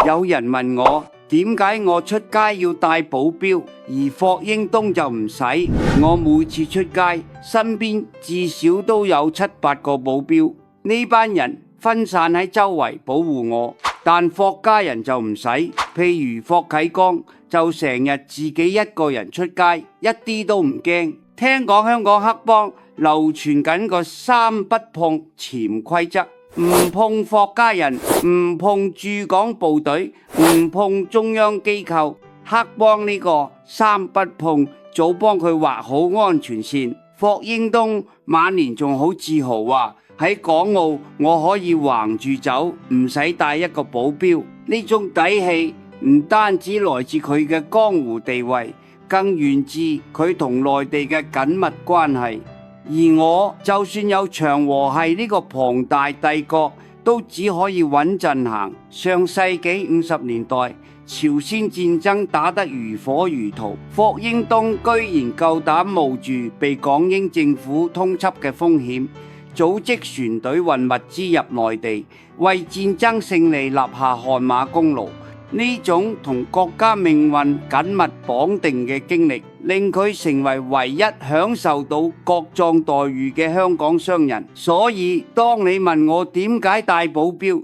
有人問我點解我出街要帶保鏢，而霍英東就唔使？我每次出街，身邊至少都有7、8個保鏢，呢班人分散喺周圍保護我。但霍家人就唔使，譬如霍啟剛就成日自己一個人出街，一啲都唔驚。聽講香港黑幫流傳緊個3不碰潛規則，唔碰霍家人，唔碰駐港部隊，唔碰中央機構。黑幫呢個3不碰早幫佢畫好安全線。霍英東晚年仲好自豪話，喺港澳我可以橫住走，唔使帶一個保鏢。呢種底氣唔單止來自佢嘅江湖地位，更源自佢同內地嘅緊密關係。而我就算有長和系呢個龐大帝國，都只可以穩陣行。上世紀50年代，朝鮮戰爭打得如火如荼，霍英東居然夠膽冒住被港英政府通緝嘅風險，組織船隊運物資入內地，為戰爭勝利立下汗馬功勞。呢種同國家命運緊密綁定嘅經歷，令佢成為唯一享受到國葬待遇嘅香港商人。所以當你問我點解帶保鏢，